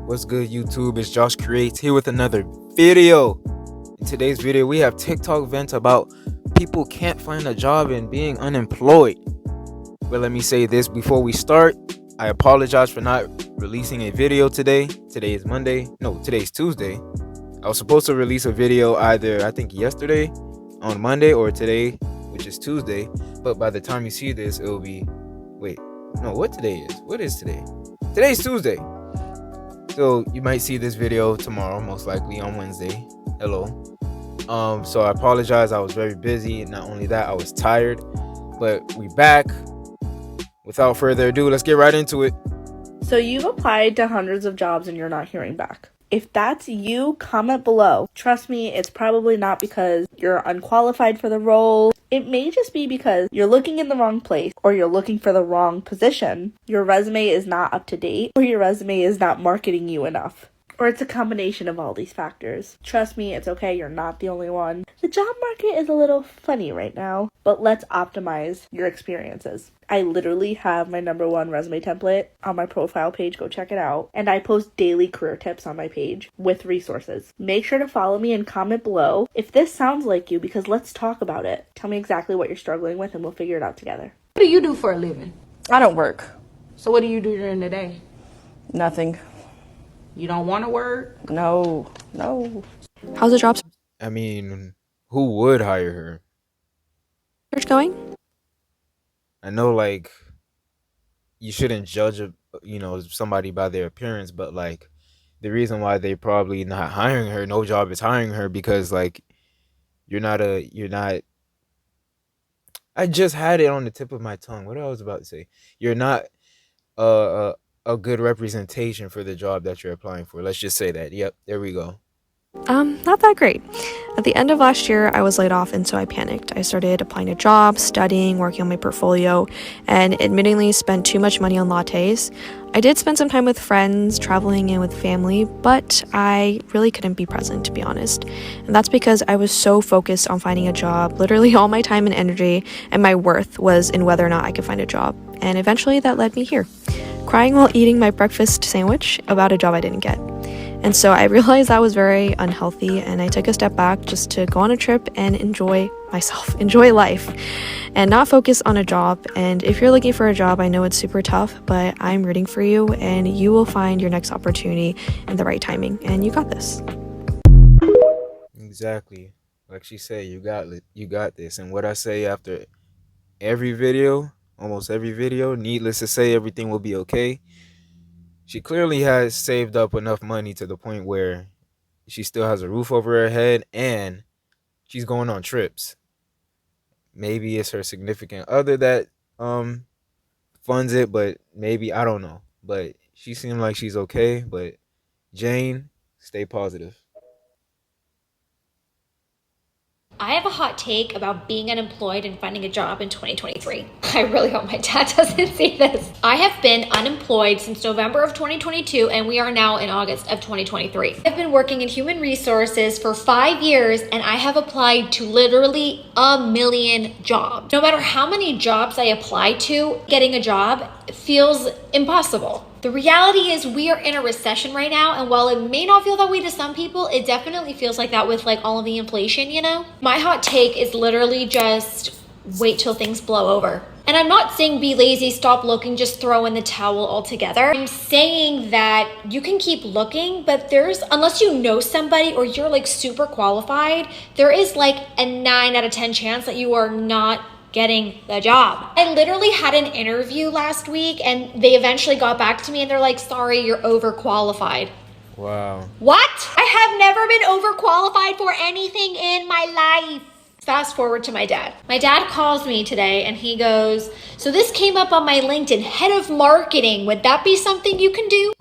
What's good, YouTube? It's Josh Creates here with another video. In today's video, we have TikTok vent about people can't find a job and being unemployed. But let me say this before we start. I apologize for not releasing a video today. Today is Monday. No, today's Tuesday. I was supposed to release a video either, I think, yesterday on Monday or today, which is Tuesday. But by the time you see this, it will be... Wait, no, what today is? What is today? Today's Tuesday. So you might see this video tomorrow, most likely on Wednesday. Hello. So I apologize. I was very busy. Not only that, I was tired. But we back. Without further ado, let's get right into it. So you've applied to hundreds of jobs and you're not hearing back. If that's you, comment below. Trust me, it's probably not because you're unqualified for the role. It may just be because you're looking in the wrong place, or you're looking for the wrong position. Your resume is not up to date, or your resume is not marketing you enough. Or it's a combination of all these factors. Trust me, it's okay, you're not the only one. The job market is a little funny right now, but let's optimize your experiences. I literally have my #1 resume template on my profile page, go check it out. And I post daily career tips on my page with resources. Make sure to follow me and comment below if this sounds like you, because let's talk about it. Tell me exactly what you're struggling with and we'll figure it out together. What do you do for a living? I don't work. So what do you do during the day? Nothing. You don't want to work? No. How's the job I mean, who would hire her? search going? I know, like, you shouldn't judge somebody by their appearance, but like the reason why they probably not hiring her, no job is hiring her, because like you're not. I just had it on the tip of my tongue. What I was about to say. You're not a good representation for the job that you're applying for. Let's just say that. Yep, there we go. Not that great. At the end of last year, I was laid off, and so I panicked. I started applying to jobs, studying, working on my portfolio, and admittingly spent too much money on lattes. I did spend some time with friends, traveling, and with family, but I really couldn't be present, to be honest. And that's because I was so focused on finding a job. Literally all my time and energy and my worth was in whether or not I could find a job. And eventually that led me here, crying while eating my breakfast sandwich about a job I didn't get. And so I realized that was very unhealthy, and I took a step back just to go on a trip and enjoy myself, enjoy life, and not focus on a job. And if you're looking for a job, I know it's super tough, but I'm rooting for you, and you will find your next opportunity in the right timing, and you got this. Exactly. Like she said, you got this. And what I say after every video, almost every video, needless to say, everything will be okay. She clearly has saved up enough money to the point where she still has a roof over her head and she's going on trips. Maybe it's her significant other that funds it, but maybe, I don't know. But she seemed like she's okay. But Jane, stay positive. I have a hot take about being unemployed and finding a job in 2023. I really hope my dad doesn't see this. I have been unemployed since November of 2022, and we are now in August of 2023. I've been working in human resources for 5 years, and I have applied to literally 1 million jobs. No matter how many jobs I apply to, getting a job feels impossible. The reality is we are in a recession right now, and while it may not feel that way to some people, it definitely feels like that with like all of the inflation, you know? My hot take is literally just wait till things blow over. And I'm not saying be lazy, stop looking, just throw in the towel altogether. I'm saying that you can keep looking, but unless you know somebody or you're like super qualified, there is like a 9 out of 10 chance that you are not getting the job. I literally had an interview last week and they eventually got back to me and they're like, sorry, you're overqualified. Wow. What? I have never been overqualified for anything in my life. Fast forward to my dad. My dad calls me today and he goes, so this came up on my LinkedIn, head of marketing. Would that be something you can do?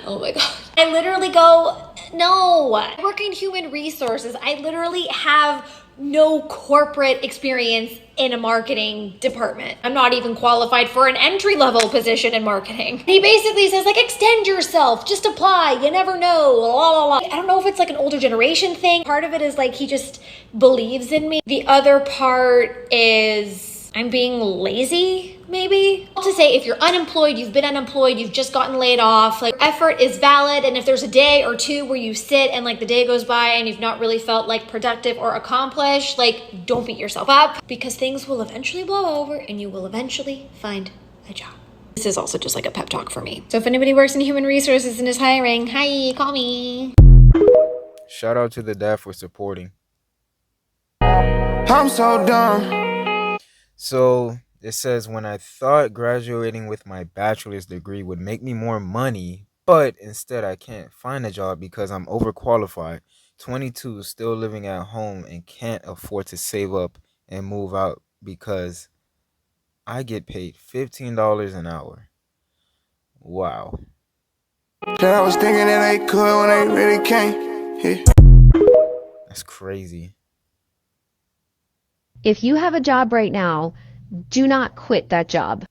Oh my God. I literally go, no. I work in human resources. I literally have no corporate experience in a marketing department. I'm not even qualified for an entry-level position in marketing. He basically says like, extend yourself, just apply, you never know, la la la. I don't know if it's like an older generation thing. Part of it is like he just believes in me. The other part is I'm being lazy, maybe. To say if you're unemployed, you've been unemployed, you've just gotten laid off, like effort is valid, and if there's a day or two where you sit and like the day goes by and you've not really felt like productive or accomplished, like don't beat yourself up, because things will eventually blow over and you will eventually find a job. This is also just like a pep talk for me. So if anybody works in human resources and is hiring, hi, call me. Shout out to the dad for supporting. I'm so dumb. So it says, when I thought graduating with my bachelor's degree would make me more money, but instead I can't find a job because I'm overqualified, 22, still living at home and can't afford to save up and move out because I get paid $15 an hour. Wow. That I was thinking that they could when they really can't. Yeah. That's crazy. If you have a job right now, do not quit that job.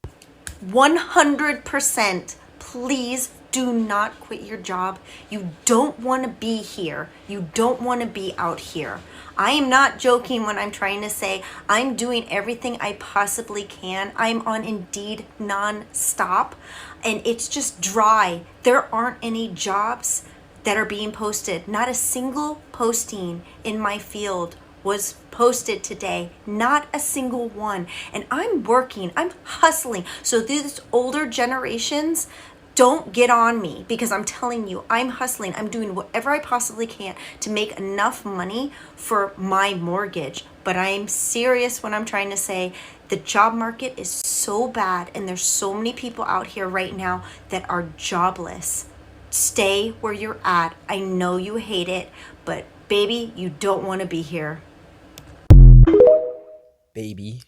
100%. Please do not quit your job. You don't want to be here. You don't want to be out here. I am not joking when I'm trying to say I'm doing everything I possibly can. I'm on Indeed non-stop and it's just dry. There aren't any jobs that are being posted. Not a single posting in my field was posted today, not a single one. And I'm working, I'm hustling. So these older generations, don't get on me, because I'm telling you, I'm hustling. I'm doing whatever I possibly can to make enough money for my mortgage. But I'm serious when I'm trying to say the job market is so bad and there's so many people out here right now that are jobless. Stay where you're at. I know you hate it, but baby, you don't want to be here. Baby.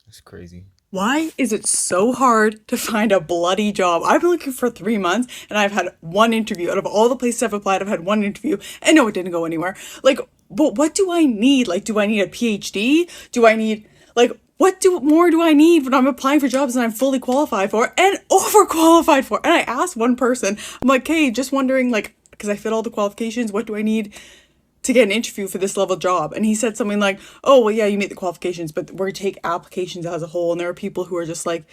That's crazy. Why is it so hard to find a bloody job? I've been looking for 3 months and I've had one interview. Out of all the places I've applied, I've had one interview and no, it didn't go anywhere. Like, but what do I need? Like, do I need a PhD? Do I need, like, what more do I need when I'm applying for jobs that I'm fully qualified for and overqualified for? And I asked one person, I'm like, hey, just wondering, like, because I fit all the qualifications, what do I need to get an interview for this level job? And he said something like, oh, well, yeah, you meet the qualifications, but we're going to take applications as a whole. And there are people who are just like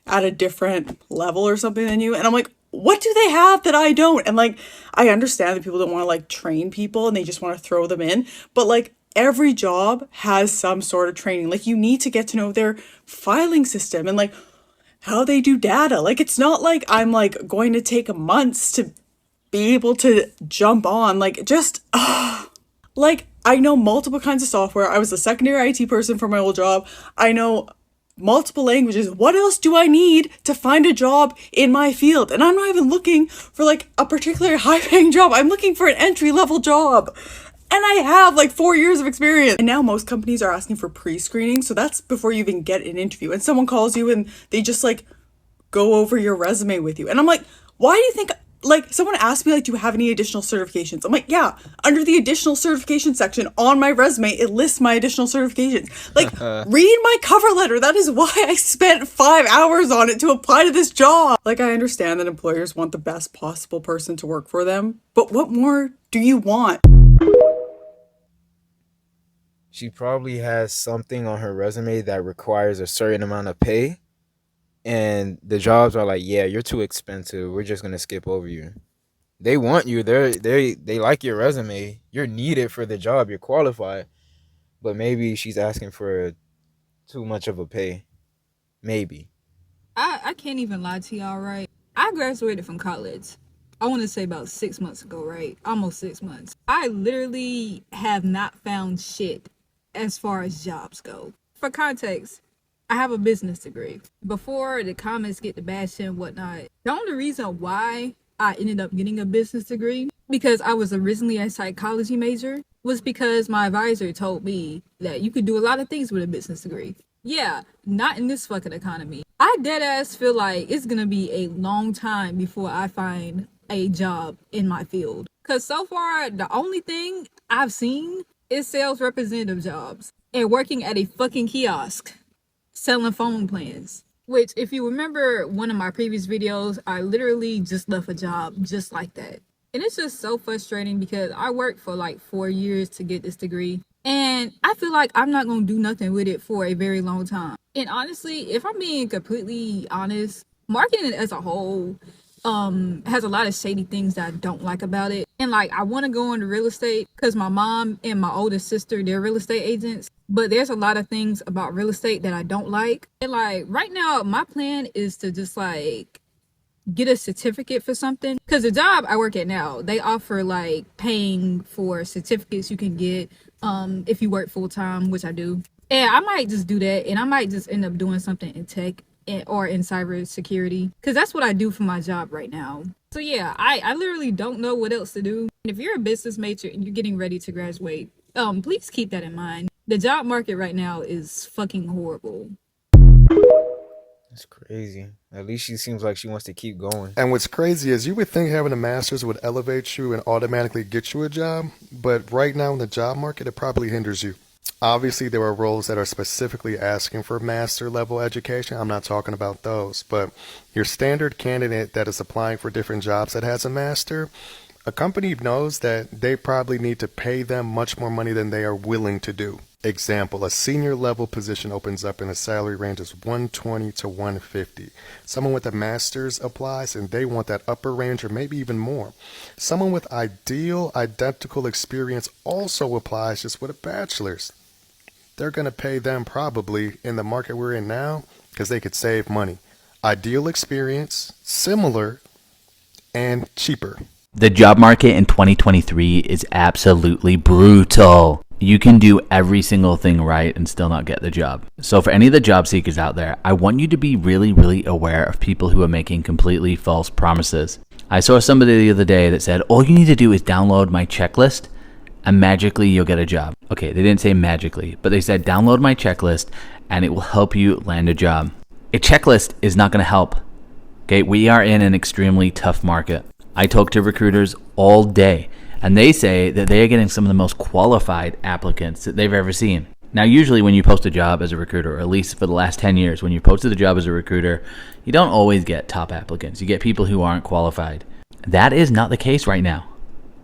at a different level or something than you. And I'm like, what do they have that I don't? And like, I understand that people don't want to like train people and they just want to throw them in. But like, every job has some sort of training. Like, you need to get to know their filing system and like how they do data. Like, it's not like I'm like going to take months to be able to jump on. Like, just, like, I know multiple kinds of software. I was a secondary IT person for my old job. I know multiple languages. What else do I need to find a job in my field? And I'm not even looking for like a particular high-paying job. I'm looking for an entry-level job. And I have like 4 years of experience. And now most companies are asking for pre-screening. So that's before you even get an interview. And someone calls you and they just like go over your resume with you. And I'm like, why do you think, like, someone asked me, like, do you have any additional certifications? I'm like, yeah, under the additional certification section on my resume, it lists my additional certifications. Like, read my cover letter. That is why I spent 5 hours on it to apply to this job. Like, I understand that employers want the best possible person to work for them, but what more do you want? She probably has something on her resume that requires a certain amount of pay. And the jobs are like, yeah, you're too expensive. We're just gonna skip over you. They want you. They like your resume. You're needed for the job. You're qualified. But maybe she's asking for too much of a pay. Maybe. I can't even lie to y'all, right? I graduated from college. I want to say about 6 months ago, right? Almost 6 months. I literally have not found shit as far as jobs go. For context, I have a business degree. Before the comments get to bashing and whatnot, the only reason why I ended up getting a business degree, because I was originally a psychology major, was because my advisor told me that you could do a lot of things with a business degree. Yeah, not in this fucking economy. I deadass feel like it's gonna be a long time before I find a job in my field. Cause so far, the only thing I've seen is sales representative jobs and working at a fucking kiosk selling phone plans. Which, if you remember one of my previous videos, I literally just left a job just like that. And it's just so frustrating because I worked for like 4 years to get this degree. And I feel like I'm not going to do nothing with it for a very long time. And honestly, if I'm being completely honest, marketing as a whole has a lot of shady things that I don't like about it. And like, I want to go into real estate because my mom and my oldest sister, they're real estate agents. But there's a lot of things about real estate that I don't like. And like, right now, my plan is to just like get a certificate for something, because the job I work at now, they offer like paying for certificates you can get if you work full-time, which I do. And I might just do that, and I might just end up doing something in tech or in cyber security, because that's what I do for my job right now. So yeah, I literally don't know what else to do. And if you're a business major and you're getting ready to graduate, please keep that in mind. The job market right now is fucking horrible. That's crazy. At least she seems like she wants to keep going. And what's crazy is you would think having a master's would elevate you and automatically get you a job, but right now in the job market, it probably hinders you. Obviously, there are roles that are specifically asking for master level education. I'm not talking about those, but your standard candidate that is applying for different jobs that has a master, a company knows that they probably need to pay them much more money than they are willing to do. Example, a senior level position opens up and the salary range is 120 to 150. Someone with a master's applies and they want that upper range or maybe even more. Someone with identical experience also applies just with a bachelor's. They're going to pay them probably in the market we're in now because they could save money. Ideal experience, similar, and cheaper. The job market in 2023 is absolutely brutal. You can do every single thing right and still not get the job. So for any of the job seekers out there, I want you to be really, really aware of people who are making completely false promises. I saw somebody the other day that said, all you need to do is download my checklist and magically you'll get a job. Okay, they didn't say magically, but they said download my checklist and it will help you land a job. A checklist is not going to help. Okay, we are in an extremely tough market. I talk to recruiters all day, and they say that they are getting some of the most qualified applicants that they've ever seen. Now, usually when you post a job as a recruiter, or at least for the last 10 years, when you posted a job as a recruiter, you don't always get top applicants. You get people who aren't qualified. That is not the case right now.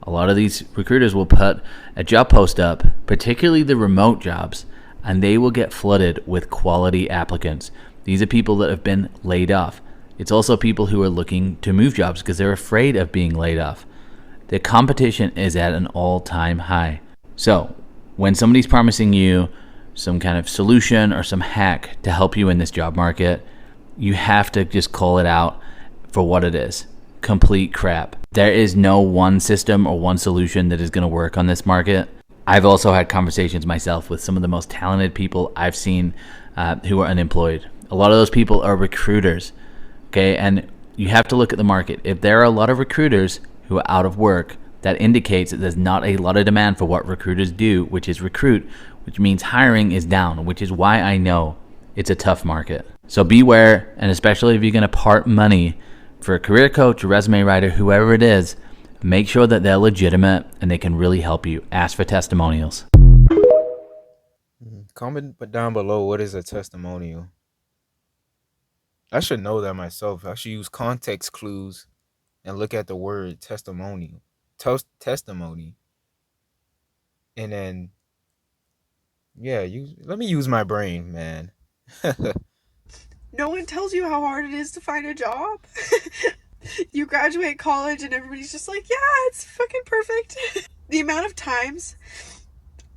A lot of these recruiters will put a job post up, particularly the remote jobs, and they will get flooded with quality applicants. These are people that have been laid off. It's also people who are looking to move jobs because they're afraid of being laid off. The competition is at an all-time high. So when somebody's promising you some kind of solution or some hack to help you in this job market, you have to just call it out for what it is. Complete crap. There is no one system or one solution that is going to work on this market. I've also had conversations myself with some of the most talented people I've seen who are unemployed. A lot of those people are recruiters. Okay, and you have to look at the market. If there are a lot of recruiters who are out of work, that indicates that there's not a lot of demand for what recruiters do, which is recruit, which means hiring is down, which is why I know it's a tough market. So beware, and especially if you're going to part money for a career coach, a resume writer, whoever it is, make sure that they're legitimate and they can really help you. Ask for testimonials. Comment down below, what is a testimonial? I should know that myself. I should use context clues and look at the word testimonial. Testimony. And then, yeah, let me use my brain, man. No one tells you how hard it is to find a job. You graduate college and everybody's just like, yeah, it's fucking perfect. The amount of times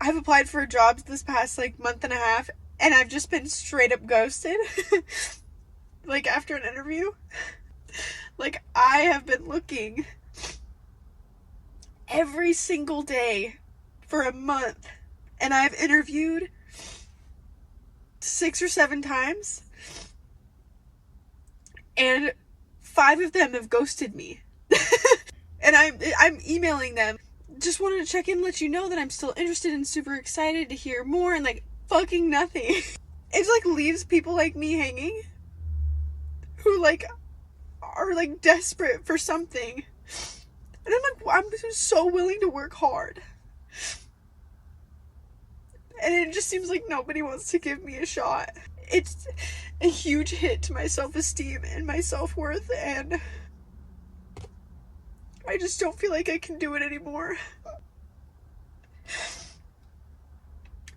I've applied for jobs this past like month and a half and I've just been straight up ghosted. Like after an interview. Like I have been looking every single day for a month and I've interviewed 6 or 7 times and 5 of them have ghosted me. And I'm emailing them, just wanted to check in, let you know that I'm still interested and super excited to hear more, and like fucking nothing. It like leaves people like me hanging who like are like desperate for something. And I'm so willing to work hard. And it just seems like nobody wants to give me a shot. It's a huge hit to my self-esteem and my self-worth, and I just don't feel like I can do it anymore.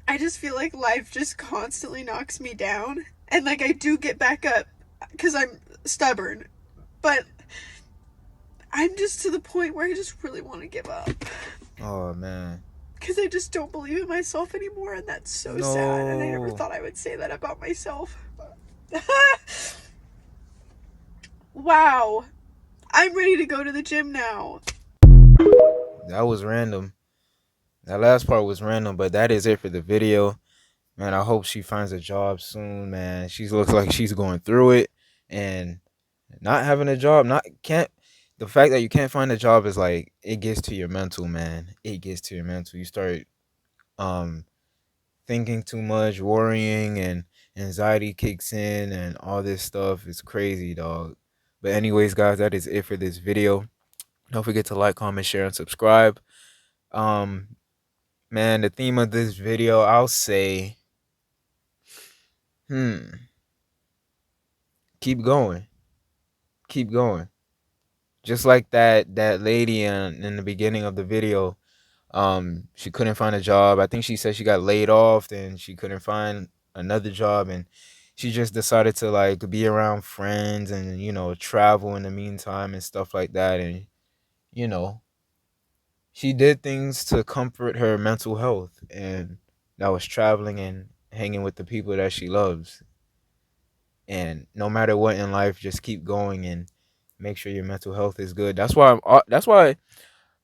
I just feel like life just constantly knocks me down. And like I do get back up because I'm stubborn. But I'm just to the point where I just really want to give up. Oh man. Because I just don't believe in myself anymore, and that's so No. sad. And I never thought I would say that about myself. Wow. I'm ready to go to the gym now. That was random. That last part was random, but that is it for the video. Man, I hope she finds a job soon, man. She looks like she's going through it, and not having a job, not can't the fact that you can't find a job is like it gets to your mental, man. It gets to your mental. You start um thinking too much, worrying, and anxiety kicks in, and all this stuff is crazy, dog. But anyways, guys, that is it for this video. Don't forget to like, comment, share, and subscribe. Um, man, the theme of this video, I'll say, keep going, keep going. Just like that lady in the beginning of the video, she couldn't find a job. I think she said she got laid off, and she couldn't find another job, and she just decided to like be around friends and travel in the meantime and stuff like that. And you know she did things to comfort her mental health, and that was traveling and hanging with the people that she loves. And no matter what in life, just keep going and make sure your mental health is good. That's why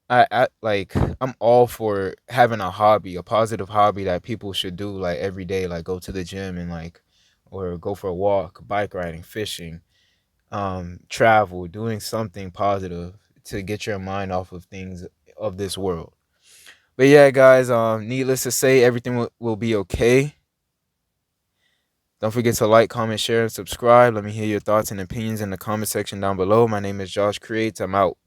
I'm all for having a hobby, a positive hobby that people should do like every day, like go to the gym and like or go for a walk, bike riding, fishing, travel, doing something positive to get your mind off of things of this world. But yeah, guys, needless to say, everything will be okay. Don't forget to like, comment, share, and subscribe. Let me hear your thoughts and opinions in the comment section down below. My name is Josh Creates. I'm out.